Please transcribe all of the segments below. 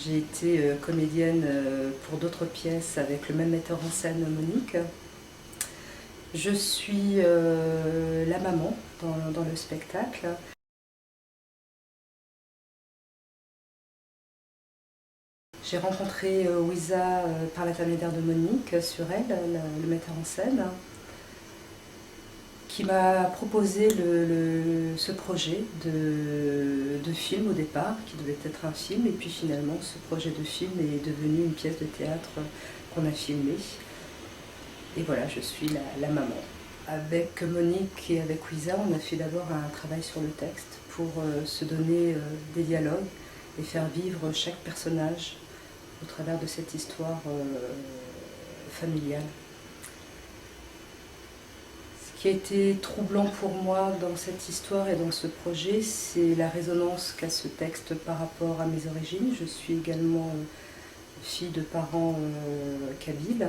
J'ai été comédienne pour d'autres pièces avec le même metteur en scène, Monique. Je suis la maman dans le spectacle. J'ai rencontré Wiza par l'intermédiaire de Monique sur elle, le metteur en scène, qui m'a proposé ce projet de film au départ, qui devait être un film, et puis finalement ce projet de film est devenu une pièce de théâtre qu'on a filmée. Et voilà, je suis la maman. Avec Monique et avec Wiza, on a fait d'abord un travail sur le texte pour se donner des dialogues et faire vivre chaque personnage au travers de cette histoire familiale. Ce qui a été troublant pour moi dans cette histoire et dans ce projet, c'est la résonance qu'a ce texte par rapport à mes origines. Je suis également fille de parents kabyles.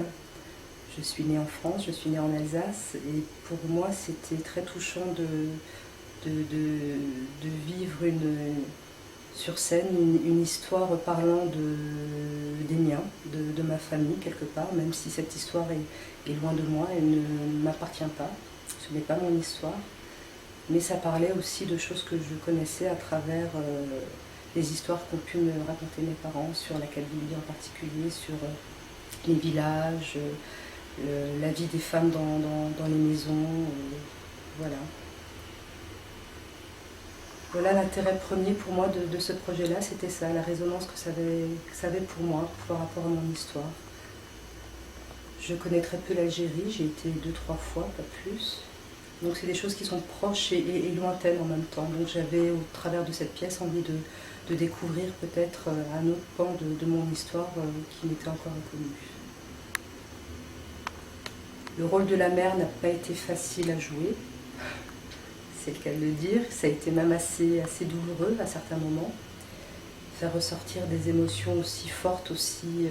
Je suis née en France, je suis née en Alsace, et pour moi c'était très touchant de vivre sur scène une histoire parlant des miens, de ma famille quelque part, même si cette histoire est loin de moi, elle ne m'appartient pas, ce n'est pas mon histoire, mais ça parlait aussi de choses que je connaissais à travers les histoires qu'ont pu me raconter mes parents sur la Kabylie en particulier, sur les villages, la vie des femmes dans les maisons, voilà. Voilà l'intérêt premier pour moi de ce projet-là, c'était ça, la résonance que ça avait pour moi, par rapport à mon histoire. Je connais très peu l'Algérie, j'ai été 2-3 fois, pas plus. Donc c'est des choses qui sont proches et lointaines en même temps. Donc j'avais, au travers de cette pièce, envie de découvrir peut-être un autre pan de mon histoire qui m'était encore inconnu. Le rôle de la mère n'a pas été facile à jouer, c'est le cas de le dire. Ça a été même assez douloureux à certains moments. Faire ressortir des émotions aussi fortes, aussi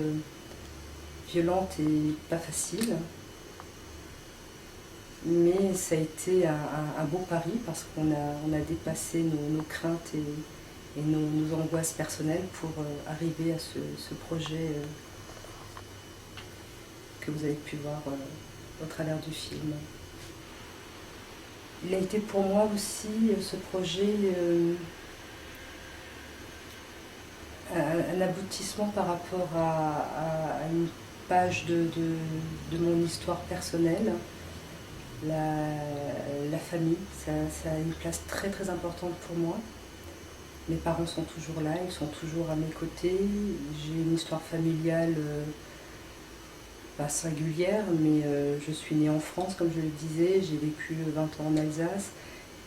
violentes et pas faciles. Mais ça a été un beau pari parce qu'on a dépassé nos craintes et nos angoisses personnelles pour arriver à ce projet que vous avez pu voir au travers du film. Il a été pour moi aussi, ce projet, un aboutissement par rapport à une page de mon histoire personnelle. La famille, ça a une place très très importante pour moi. Mes parents sont toujours là, ils sont toujours à mes côtés. J'ai une histoire familiale pas singulière, mais je suis née en France, comme je le disais, j'ai vécu 20 ans en Alsace.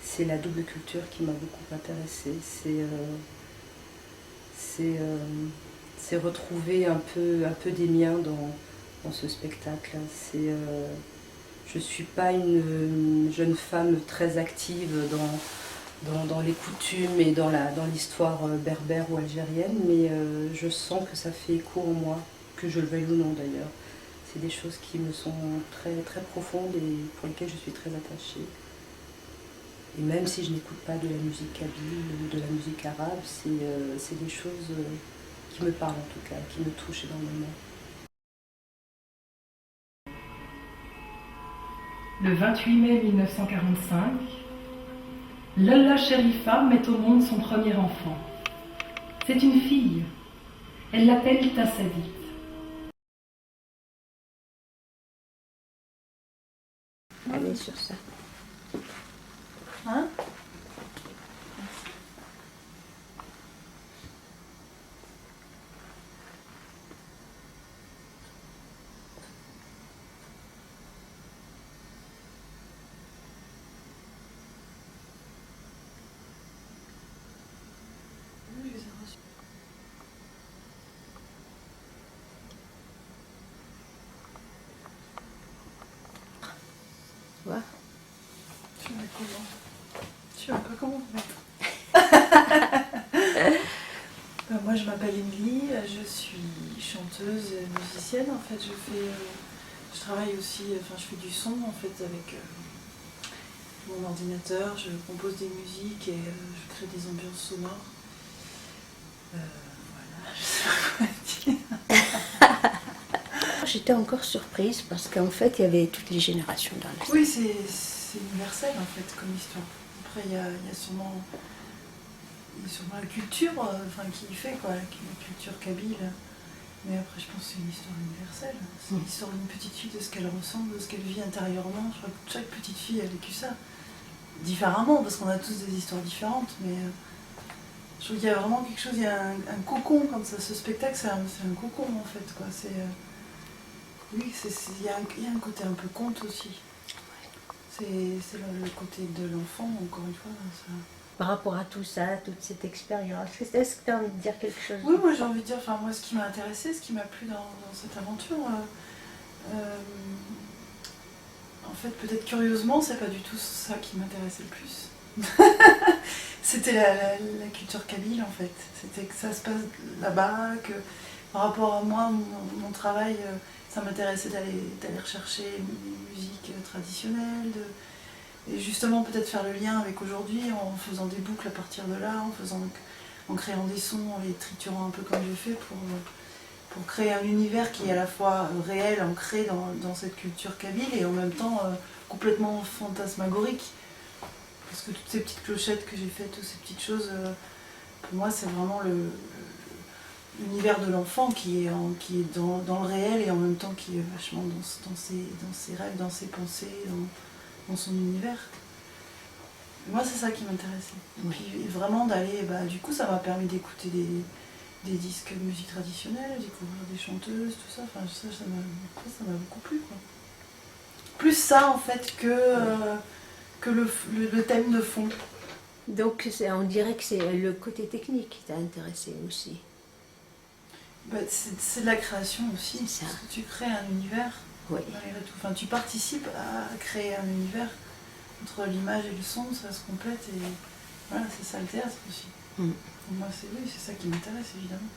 C'est la double culture qui m'a beaucoup intéressée. C'est retrouver un peu des miens dans ce spectacle. Je ne suis pas une jeune femme très active dans les coutumes et dans l'histoire berbère ou algérienne, mais je sens que ça fait écho en moi, que je le veuille ou non d'ailleurs. C'est des choses qui me sont très, très profondes et pour lesquelles je suis très attachée. Et même si je n'écoute pas de la musique kabyle ou de la musique arabe, c'est des choses qui me parlent en tout cas, qui me touchent énormément. Le 28 mai 1945, Lalla Sherifa met au monde son premier enfant. C'est une fille. Elle l'appelle Tassadit. Allez sur ça. Hein? Tu vois? Tu vas comment? Tu vas pas comment mettre? Moi je m'appelle Émilie, je suis chanteuse et musicienne. En fait je travaille aussi, je fais du son en fait avec mon ordinateur, je compose des musiques et je crée des ambiances sonores. Voilà, je sais pas J'étais encore surprise parce qu'en fait, il y avait toutes les générations dans la salle. Oui, c'est universel en fait comme histoire. Après, il y a sûrement la culture qui fait quoi, la culture kabyle. Mais après, je pense que c'est une histoire universelle. C'est l'histoire d'une petite fille, de ce qu'elle ressent, de ce qu'elle vit intérieurement. Je crois que chaque petite fille a vécu ça. Différemment, parce qu'on a tous des histoires différentes, mais je trouve qu'il y a vraiment quelque chose, il y a un cocon comme ça. Ce spectacle, c'est un cocon en fait, quoi. Oui, il y a un côté un peu conte aussi. C'est le côté de l'enfant, encore une fois. Ça. Par rapport à tout ça, toute cette expérience, est-ce que tu as envie de dire quelque chose? Oui, moi j'ai envie de dire, moi ce qui m'a intéressé, ce qui m'a plu dans cette aventure, en fait peut-être curieusement, c'est pas du tout ça qui m'intéressait le plus. C'était la culture kabyle en fait. C'était que ça se passe là-bas, que par rapport à moi, mon travail, ça m'intéressait d'aller rechercher une musique traditionnelle, et justement peut-être faire le lien avec aujourd'hui en faisant des boucles à partir de là, en créant des sons, en les triturant un peu comme je fais pour créer un univers qui est à la fois réel, ancré dans cette culture kabyle et en même temps complètement fantasmagorique. Parce que toutes ces petites clochettes que j'ai faites, toutes ces petites choses, pour moi c'est vraiment l'univers de l'enfant qui est dans le réel et en même temps qui est vachement dans ses rêves, dans ses pensées, dans son univers. Moi, c'est ça qui m'intéressait. Et puis vraiment d'aller, du coup, ça m'a permis d'écouter des disques de musique traditionnelle, découvrir des chanteuses, tout ça. Enfin, ça m'a beaucoup plu, quoi. Plus ça, en fait, que le thème de fond. Donc, on dirait que c'est le côté technique qui t'a intéressé aussi. C'est de la création aussi. C'est ça. Parce que tu crées un univers, malgré tout. Enfin, tu participes à créer un univers. Entre l'image et le son, ça se complète et voilà, c'est ça le théâtre aussi. Pour moi, c'est ça qui m'intéresse évidemment.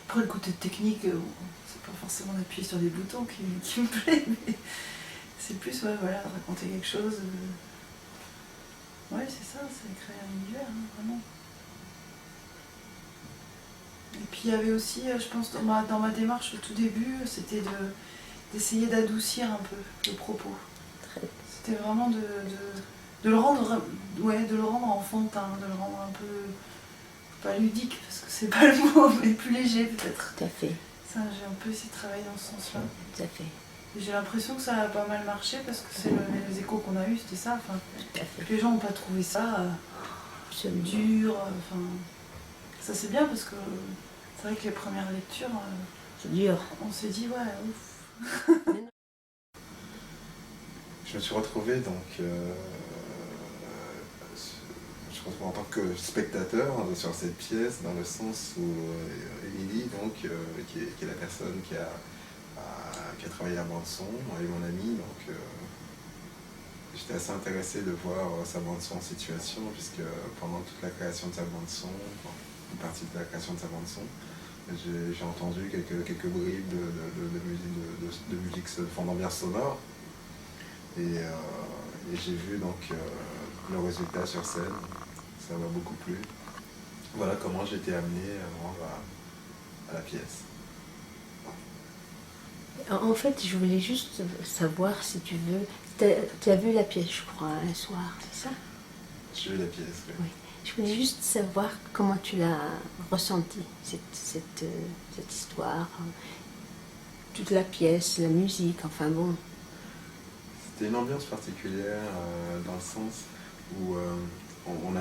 Après, le côté technique, c'est pas forcément d'appuyer sur des boutons qui me plaît, mais c'est plus raconter quelque chose. Ouais, c'est ça, c'est créer un univers, vraiment. Et puis il y avait aussi, je pense, dans ma démarche au tout début, c'était d'essayer d'adoucir un peu le propos. C'était vraiment de le rendre enfantin, de le rendre un peu, pas ludique, parce que c'est pas le mot, mais plus léger peut-être. Tout à fait. Ça, j'ai un peu essayé de travailler dans ce sens-là. Tout à fait. Et j'ai l'impression que ça a pas mal marché, parce que c'est les échos qu'on a eus, c'était ça. Enfin, tout à fait. Les gens n'ont pas trouvé ça dur. Ça c'est bien, parce que c'est vrai que les premières lectures, c'est dur. On s'est dit, ouf. Je me suis retrouvé donc en tant que spectateur sur cette pièce, dans le sens où Émilie, donc, qui est la personne qui a travaillé la bande-son, et mon ami, donc j'étais assez intéressé de voir sa bande-son en situation, puisque pendant toute la création de sa bande-son, une partie de la création de sa bande-son, j'ai entendu quelques bribes de musique de fond d'ambiance sonore. Et j'ai vu donc le résultat sur scène, ça m'a beaucoup plu. Voilà comment j'ai été amené à la pièce. En fait, je voulais juste savoir si tu veux. Tu as vu la pièce, je crois, un soir, c'est ça? J'ai vu la pièce, oui. Je voulais juste savoir comment tu l'as ressenti, cette histoire, toute la pièce, la musique, enfin bon. C'était une ambiance particulière dans le sens où on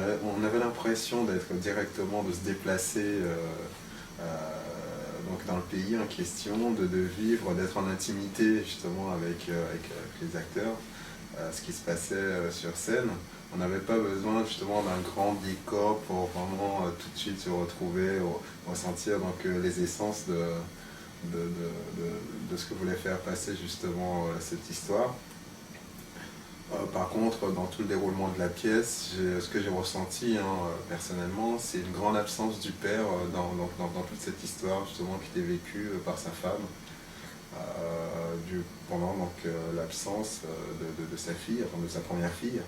avait l'impression d'être directement, de se déplacer donc dans le pays en question, de vivre, d'être en intimité justement avec les acteurs, ce qui se passait sur scène. On n'avait pas besoin justement d'un grand décor pour vraiment tout de suite se retrouver, ressentir donc, les essences de ce que voulait faire passer justement cette histoire. Par contre, dans tout le déroulement de la pièce, ce que j'ai ressenti personnellement, c'est une grande absence du père dans toute cette histoire justement qui était vécue par sa femme pendant l'absence de sa fille, enfin de sa première fille.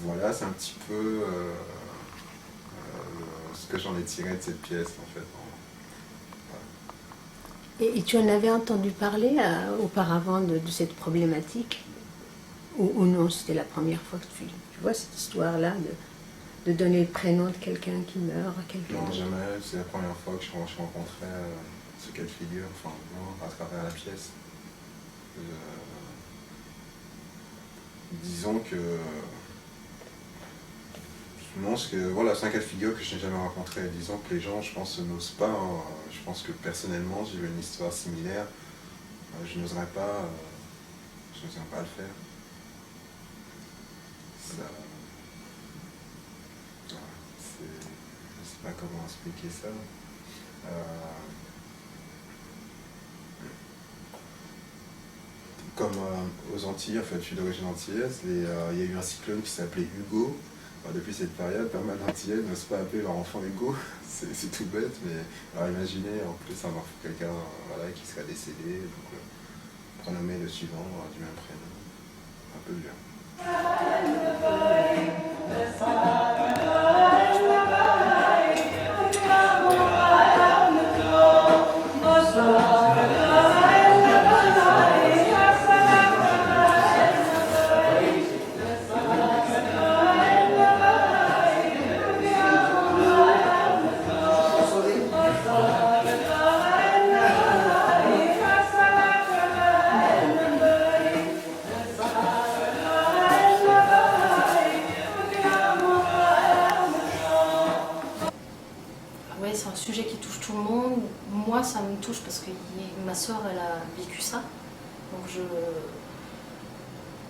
Voilà, c'est un petit peu ce que j'en ai tiré de cette pièce en fait. Voilà. Et tu en avais entendu parler auparavant de cette problématique ou non, c'était la première fois que tu vois cette histoire-là de donner le prénom de quelqu'un qui meurt à quelqu'un Non, d'autre? jamais. C'est la première fois que je rencontrais ce cas de figure, enfin, non, à travers la pièce. Disons que... non, voilà, c'est un cas de figure que je n'ai jamais rencontré. Disons que les gens, je pense, n'osent pas. Hein. Je pense que personnellement, j'ai eu une histoire similaire. Je n'oserais pas le faire. Ça... voilà, je ne sais pas comment expliquer ça. Comme aux Antilles, en fait, je suis d'origine antillaise, et il y a eu un cyclone qui s'appelait Hugo. Depuis cette période, pas mal d'Antillais n'osent pas appeler leur enfant Hugo, c'est tout bête, mais alors imaginez en plus avoir quelqu'un voilà, qui serait décédé, donc prénommer le suivant du même prénom, un peu dur. Ouais, c'est un sujet qui touche tout le monde. Moi, ça me touche parce que ma soeur, elle a vécu ça. Donc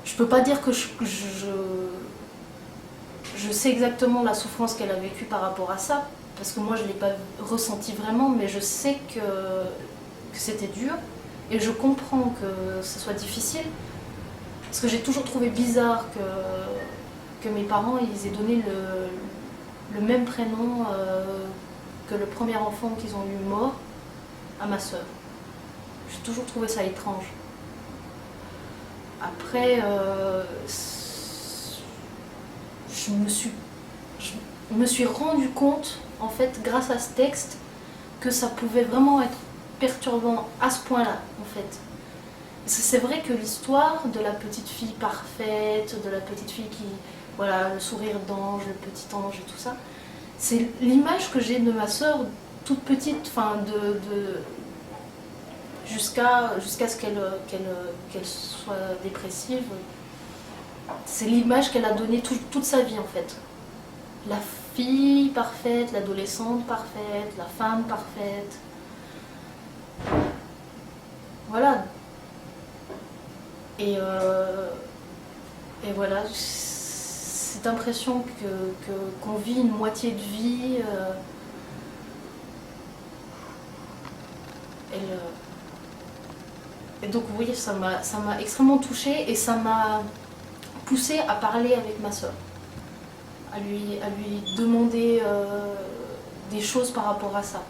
je peux pas dire que je sais exactement la souffrance qu'elle a vécue par rapport à ça, parce que moi, je l'ai pas ressenti vraiment, mais je sais que c'était dur et je comprends que ce soit difficile. Parce que j'ai toujours trouvé bizarre que mes parents ils aient donné le même prénom que le premier enfant qu'ils ont eu mort à ma soeur. J'ai toujours trouvé ça étrange. Après, je me suis rendu compte, en fait, grâce à ce texte, que ça pouvait vraiment être perturbant à ce point-là, en fait. C'est vrai que l'histoire de la petite fille parfaite, de la petite fille qui, voilà, le sourire d'ange, le petit ange et tout ça, c'est l'image que j'ai de ma sœur toute petite, enfin jusqu'à ce qu'elle soit dépressive. C'est l'image qu'elle a donnée toute sa vie en fait. La fille parfaite, l'adolescente parfaite, la femme parfaite. Voilà. Et voilà, cette impression qu'on vit une moitié de vie, et donc oui, ça m'a extrêmement touchée et ça m'a poussée à parler avec ma soeur, à lui demander des choses par rapport à ça.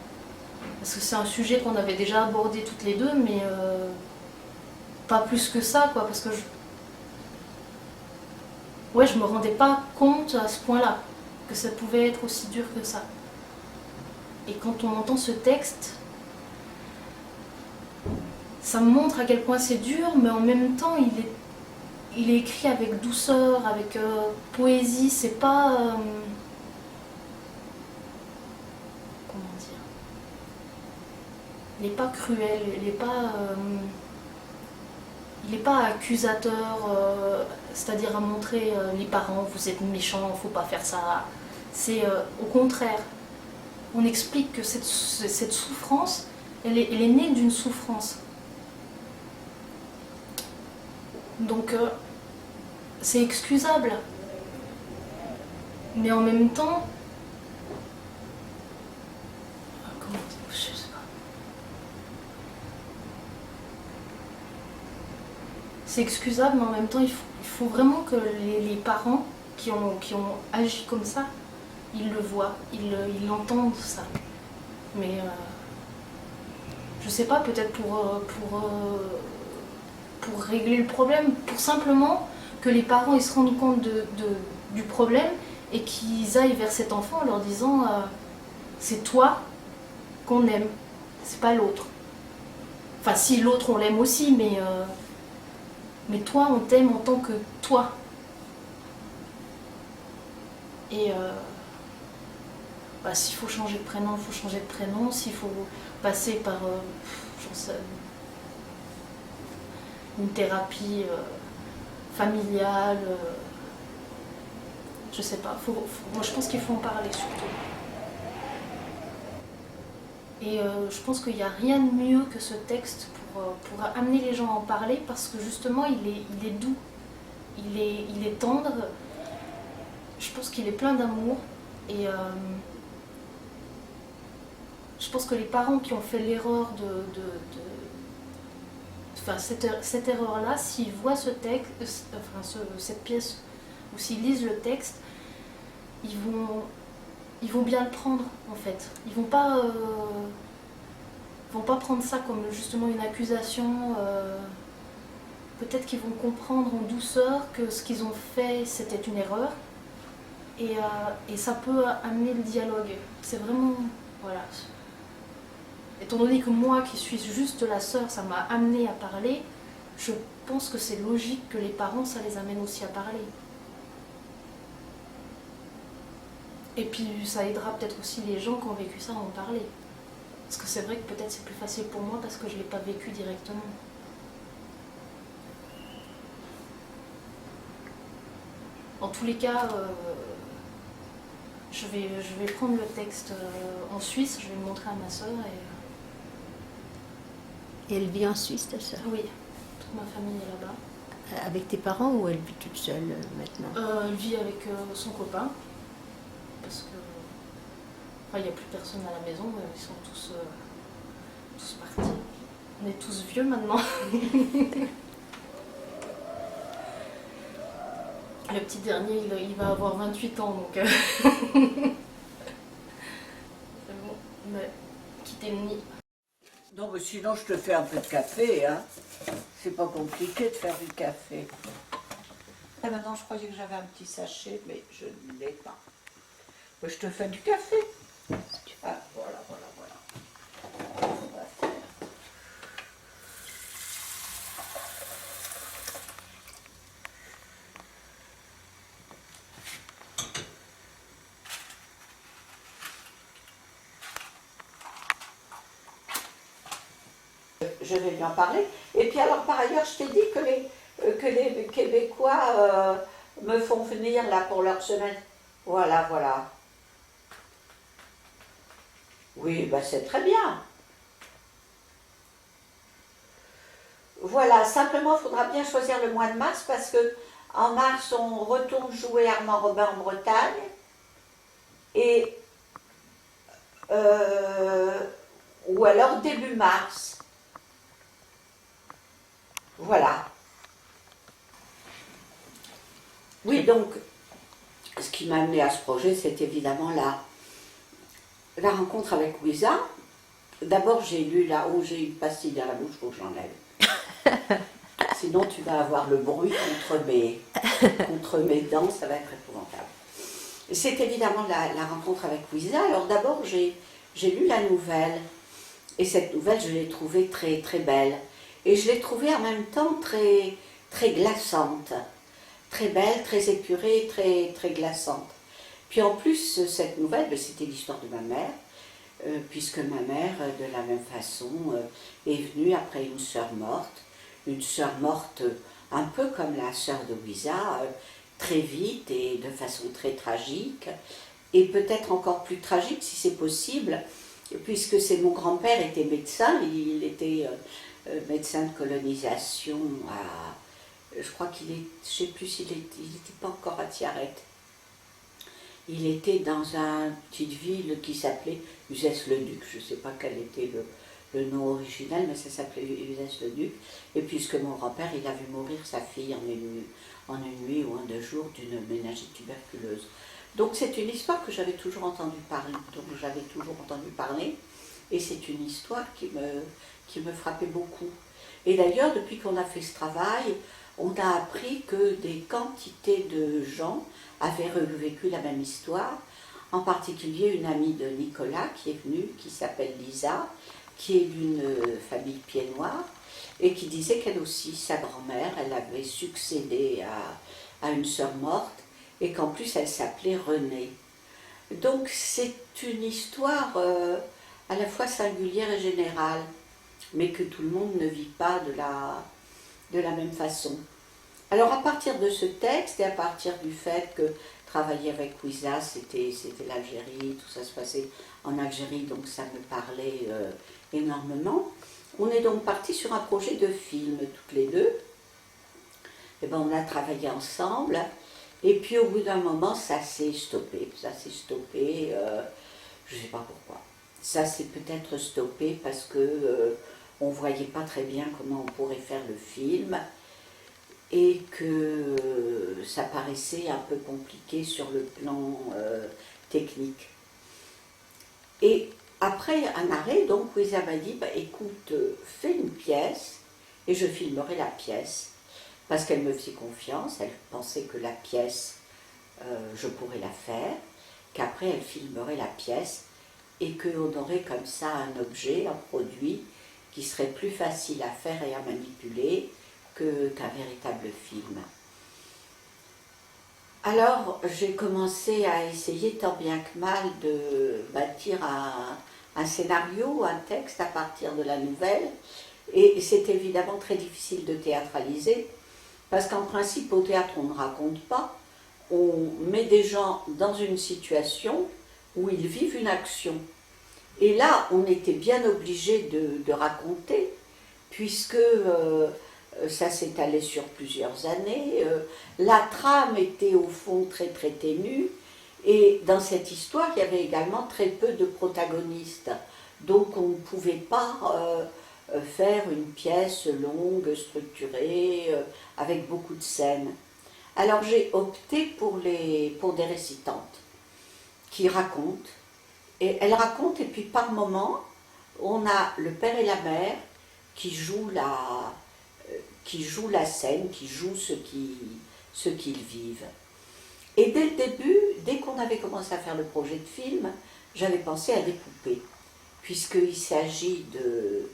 Parce que c'est un sujet qu'on avait déjà abordé toutes les deux, mais pas plus que ça, quoi, parce que je me rendais pas compte à ce point-là que ça pouvait être aussi dur que ça. Et quand on entend ce texte, ça me montre à quel point c'est dur, mais en même temps, il est écrit avec douceur, avec poésie. C'est pas comment dire, il n'est pas cruel, il n'est pas accusateur, c'est-à-dire à montrer les parents, vous êtes méchants, faut pas faire ça. C'est au contraire, on explique que cette souffrance, elle est née d'une souffrance. Donc c'est excusable. Mais en même temps, comment dire, je sais pas. C'est excusable, mais en même temps, il faut vraiment que les parents qui ont agi comme ça, ils le voient, ils l'entendent ça. Mais je sais pas, peut-être pour régler le problème, pour simplement que les parents ils se rendent compte du problème et qu'ils aillent vers cet enfant en leur disant c'est toi qu'on aime, c'est pas l'autre. Enfin, si l'autre, on l'aime aussi, mais toi, on t'aime en tant que toi. Et s'il faut changer de prénom, il faut changer de prénom. S'il faut passer par j'en sais, une thérapie familiale, je sais pas. Moi, je pense qu'il faut en parler surtout. Et je pense qu'il n'y a rien de mieux que ce texte pour amener les gens à en parler, parce que justement, il est doux, il est tendre. Je pense qu'il est plein d'amour. Et je pense que les parents qui ont fait l'erreur enfin, cette erreur-là, s'ils voient ce texte, cette pièce, ou s'ils lisent le texte, ils vont bien le prendre, en fait. Ils vont pas prendre ça comme justement une accusation. Peut-être qu'ils vont comprendre en douceur que ce qu'ils ont fait, c'était une erreur. Et ça peut amener le dialogue. C'est vraiment... Voilà. Étant donné que moi, qui suis juste la sœur, ça m'a amené à parler, je pense que c'est logique que les parents, ça les amène aussi à parler. Et puis ça aidera peut-être aussi les gens qui ont vécu ça à en parler. Parce que c'est vrai que peut-être c'est plus facile pour moi parce que je ne l'ai pas vécu directement. En tous les cas, je vais prendre le texte en Suisse, je vais le montrer à ma sœur. Et elle vit en Suisse, ta sœur? Oui, toute ma famille est là-bas. Avec tes parents ou elle vit toute seule maintenant? Elle vit avec son copain. Parce que il n'y a plus personne à la maison, ils sont tous partis. On est tous vieux maintenant. Le petit dernier, il va avoir 28 ans, donc c'est bon, il m'a quitté le nid. Non, mais sinon je te fais un peu de café, hein. C'est pas compliqué de faire du café. Et maintenant, je croyais que j'avais un petit sachet, mais je ne l'ai pas. Mais je te fais du café. Ah, voilà. On va faire. Je vais lui en parler. Et puis alors, par ailleurs, je t'ai dit que les Québécois me font venir là pour leur semaine. Voilà. Oui, bah c'est très bien. Voilà, simplement, il faudra bien choisir le mois de mars parce que en mars, on retourne jouer Armand Robin en Bretagne. Et ou alors début mars. Voilà. Oui, donc, ce qui m'a amené à ce projet, c'est évidemment la rencontre avec Louisa. D'abord, j'ai lu là-haut, j'ai une pastille dans la bouche, il faut que j'enlève. Sinon, tu vas avoir le bruit contre mes dents, ça va être épouvantable. C'est évidemment la rencontre avec Louisa. Alors d'abord, j'ai lu la nouvelle. Et cette nouvelle, je l'ai trouvée très, très belle. Et je l'ai trouvée en même temps très, très glaçante. Très belle, très épurée, très, très glaçante. Puis en plus, cette nouvelle, c'était l'histoire de ma mère, puisque ma mère, de la même façon, est venue après une sœur morte un peu comme la sœur de Louisa, très vite et de façon très tragique, et peut-être encore plus tragique si c'est possible, puisque c'est mon grand-père était médecin, il était médecin de colonisation à... Je crois qu'il est, je ne sais plus s'il n'était pas encore à Tiaret. Il était dans une petite ville qui s'appelait Uzès-le-Duc. Je ne sais pas quel était le nom original, mais ça s'appelait Uzès-le-Duc. Et puisque mon grand-père, il a vu mourir sa fille en une nuit ou en 2 jours d'une méningite tuberculeuse. Donc c'est une histoire que j'avais toujours entendu parler, et c'est une histoire qui me frappait beaucoup. Et d'ailleurs, depuis qu'on a fait ce travail, on a appris que des quantités de gens avaient revécu la même histoire, en particulier une amie de Nicolas qui est venue, qui s'appelle Lisa, qui est d'une famille pied noir, et qui disait qu'elle aussi, sa grand-mère, elle avait succédé à une sœur morte, et qu'en plus elle s'appelait Renée. Donc c'est une histoire à la fois singulière et générale, mais que tout le monde ne vit pas de la même façon. Alors à partir de ce texte et à partir du fait que travailler avec Ouiza, c'était l'Algérie, tout ça se passait en Algérie, donc ça me parlait énormément, on est donc parti sur un projet de film toutes les deux. Et ben on a travaillé ensemble, et puis au bout d'un moment ça s'est stoppé, je ne sais pas pourquoi. Ça s'est peut-être stoppé parce que on ne voyait pas très bien comment on pourrait faire le film, et que ça paraissait un peu compliqué sur le plan technique. Et après un arrêt, donc Ouiza m'a dit, bah, écoute, fais une pièce et je filmerai la pièce. Parce qu'elle me faisait confiance, elle pensait que la pièce, je pourrais la faire, qu'après elle filmerait la pièce et qu'on aurait comme ça un objet, un produit qui serait plus facile à faire et à manipuler qu'un véritable film. Alors j'ai commencé à essayer tant bien que mal de bâtir un scénario, un texte à partir de la nouvelle, et c'est évidemment très difficile de théâtraliser, parce qu'en principe au théâtre on ne raconte pas, on met des gens dans une situation où ils vivent une action. Et là on était bien obligé de raconter, puisque ça s'étalait sur plusieurs années, la trame était au fond très très ténue, et dans cette histoire il y avait également très peu de protagonistes, donc on ne pouvait pas faire une pièce longue, structurée, avec beaucoup de scènes. Alors j'ai opté pour des récitantes qui racontent, et elles racontent, et puis par moment on a le père et la mère qui jouent la scène, qui jouent ce qu'ils vivent. Et dès le début, dès qu'on avait commencé à faire le projet de film, j'avais pensé à des poupées, puisqu'il s'agit de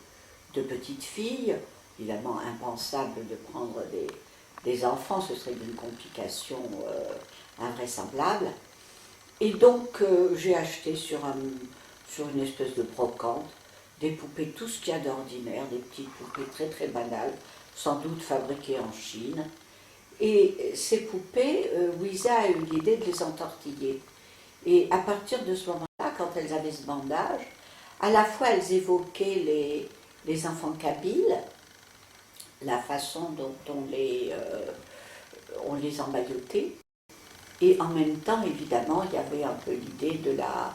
petites filles, évidemment impensable de prendre des enfants, ce serait d'une complication invraisemblable. Et donc j'ai acheté sur une espèce de brocante des poupées, tout ce qu'il y a d'ordinaire, des petites poupées très très banales, sans doute fabriquées en Chine. Et ces poupées, Ouiza a eu l'idée de les entortiller. Et à partir de ce moment-là, quand elles avaient ce bandage, à la fois elles évoquaient les enfants kabyles, la façon dont on les emmaillotait, et en même temps, évidemment, il y avait un peu l'idée de la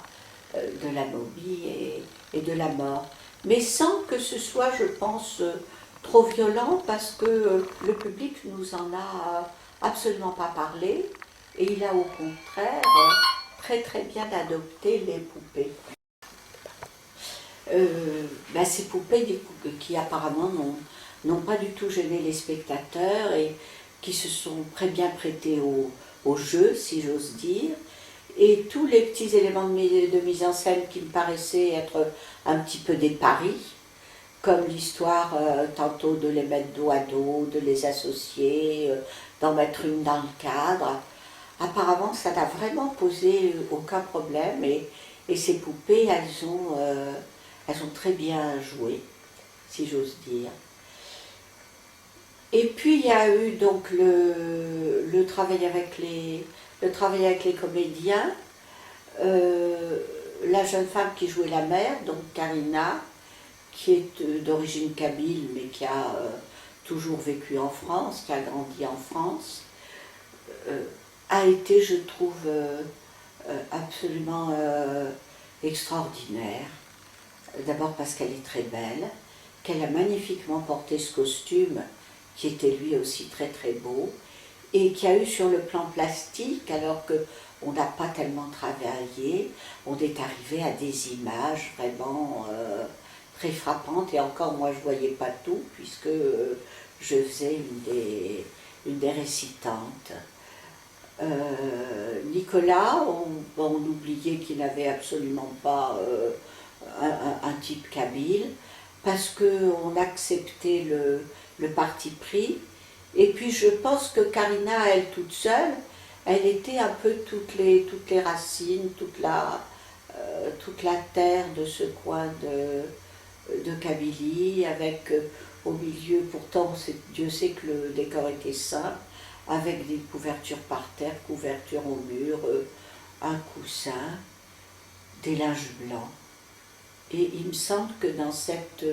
momie et de la mort. Mais sans que ce soit, je pense, trop violent, parce que le public nous en a absolument pas parlé, et il a au contraire très très bien adopté les poupées. Ces poupées qui apparemment n'ont pas du tout gêné les spectateurs et qui se sont très bien prêtées au jeu, si j'ose dire. Et tous les petits éléments de mise en scène qui me paraissaient être un petit peu des paris, comme l'histoire tantôt de les mettre dos à dos, de les associer, d'en mettre une dans le cadre, apparemment ça n'a vraiment posé aucun problème, et ces poupées, elles ont très bien joué, si j'ose dire. Et puis il y a eu donc le travail avec les comédiens, la jeune femme qui jouait la mère, donc Karina, qui est d'origine kabyle mais qui a toujours vécu en France, qui a grandi en France, a été, je trouve, absolument extraordinaire. D'abord parce qu'elle est très belle, qu'elle a magnifiquement porté ce costume qui était lui aussi très très beau, et qui a eu sur le plan plastique, alors qu'on n'a pas tellement travaillé, on est arrivé à des images vraiment très frappantes, et encore moi je ne voyais pas tout, puisque je faisais une des récitantes. Nicolas, on oubliait qu'il n'avait absolument pas un type kabyle, parce qu'on acceptait le parti pris. Et puis je pense que Karina, elle toute seule, elle était un peu toutes les racines, toute la terre de ce coin de Kabylie, avec au milieu, pourtant Dieu sait que le décor était simple, avec des couvertures par terre, couvertures au mur, un coussin, des linges blancs. Et il me semble que dans cette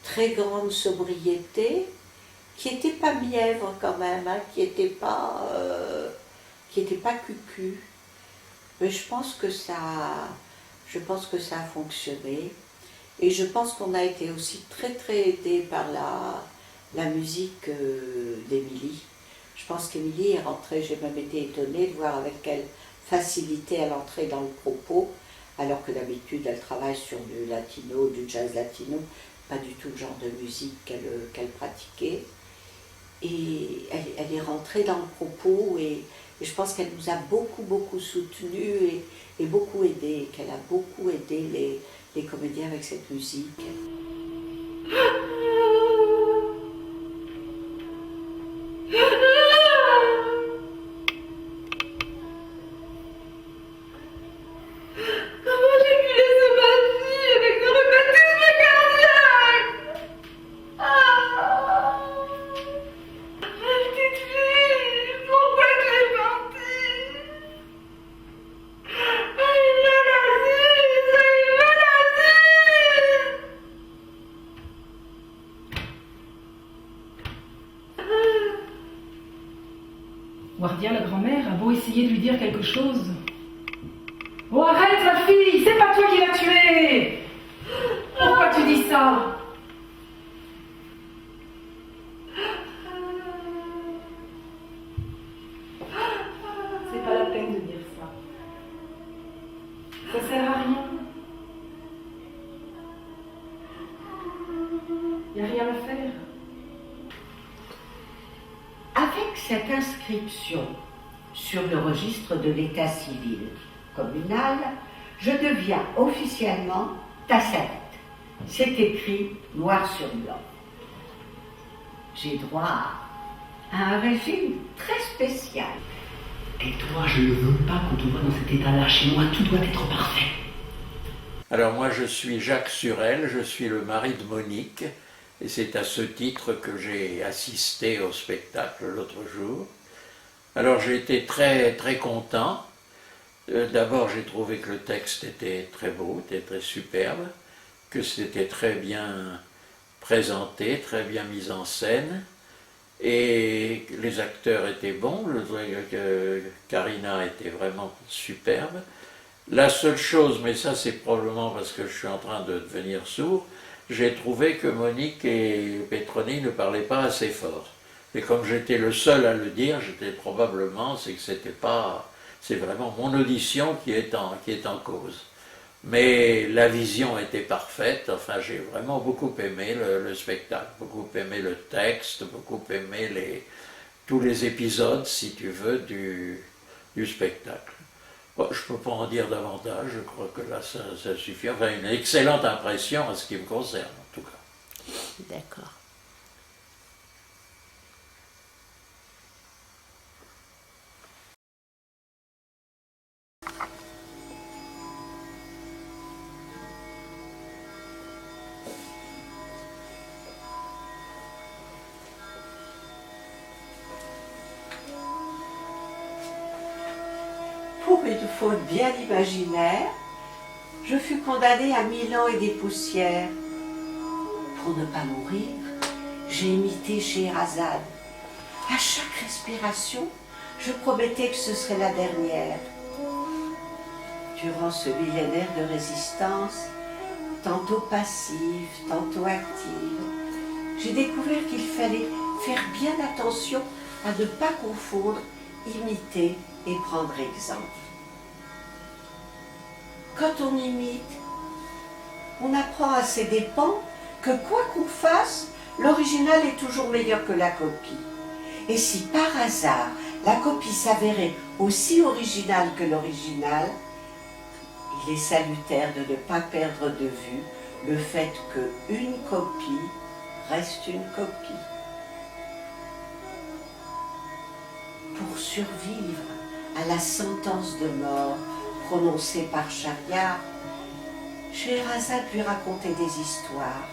très grande sobriété, qui n'était pas mièvre quand même, hein, qui n'était pas cucu, mais je pense que ça a fonctionné. Et je pense qu'on a été aussi très très aidé par la musique d'Émilie. Je pense qu'Émilie est rentrée, j'ai même été étonnée de voir avec quelle facilité elle entrait dans le propos, alors que d'habitude elle travaille sur du latino, du jazz latino, pas du tout le genre de musique qu'elle pratiquait. Et elle est rentrée dans le propos et je pense qu'elle nous a beaucoup soutenus et beaucoup aidés, qu'elle a beaucoup aidé les comédiens avec cette musique. Wardia, la grand-mère, a beau essayer de lui dire quelque chose. Oh, arrête, ma fille, c'est pas toi qui l'as tué! Pourquoi tu dis ça? C'est pas la peine de dire ça. Ça sert à rien. Y a rien à faire. Avec cette inscription sur le registre de l'état civil communal, je deviens officiellement Tassaret. C'est écrit noir sur blanc. J'ai droit à un régime très spécial. Et toi, je ne veux pas qu'on te voit dans cet état-là. Chez moi, tout doit être parfait. Alors moi, je suis Jacques Surel, je suis le mari de Monique. Et c'est à ce titre que j'ai assisté au spectacle l'autre jour. Alors j'ai été très très content. D'abord j'ai trouvé que le texte était très beau, était très superbe, que c'était très bien présenté, très bien mis en scène, et les acteurs étaient bons. Je trouvais que Karina était vraiment superbe. La seule chose, mais ça c'est probablement parce que je suis en train de devenir sourd, j'ai trouvé que Monique et Petroni ne parlaient pas assez fort. Et comme j'étais le seul à le dire, j'étais probablement, c'est vraiment mon audition qui est en cause. Mais la vision était parfaite, enfin j'ai vraiment beaucoup aimé le spectacle, beaucoup aimé le texte, beaucoup aimé tous les épisodes, si tu veux, du spectacle. Bon, je ne peux pas en dire davantage, je crois que là ça suffit. Enfin, une excellente impression à ce qui me concerne, en tout cas. D'accord. Pour une faute bien imaginaire, je fus condamnée à 1000 ans et des poussières. Pour ne pas mourir, j'ai imité Scheherazade. À chaque respiration, je promettais que ce serait la dernière. Durant ce millénaire de résistance, tantôt passive, tantôt active, j'ai découvert qu'il fallait faire bien attention à ne pas confondre imiter et prendre exemple. Quand on imite, on apprend à ses dépens que quoi qu'on fasse, l'original est toujours meilleur que la copie. Et si par hasard, la copie s'avérait aussi originale que l'original, il est salutaire de ne pas perdre de vue le fait qu'une copie reste une copie. Pour survivre à la sentence de mort prononcée par Schahriar, Scheherazade lui racontait des histoires.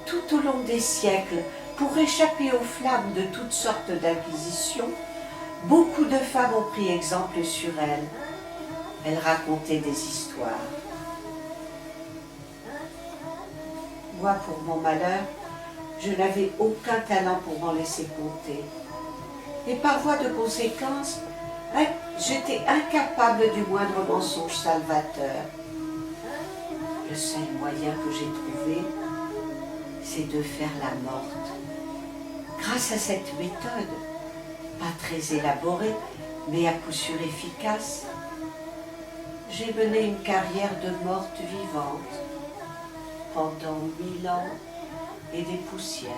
Tout au long des siècles, pour échapper aux flammes de toutes sortes d'inquisitions, beaucoup de femmes ont pris exemple sur elle. Elle racontait des histoires. Moi, pour mon malheur, je n'avais aucun talent pour m'en laisser compter. Et par voie de conséquence, j'étais incapable du moindre mensonge salvateur. Le seul moyen que j'ai trouvé, c'est de faire la morte. Grâce à cette méthode, pas très élaborée, mais à coup sûr efficace, j'ai mené une carrière de morte vivante pendant 1000 ans et des poussières.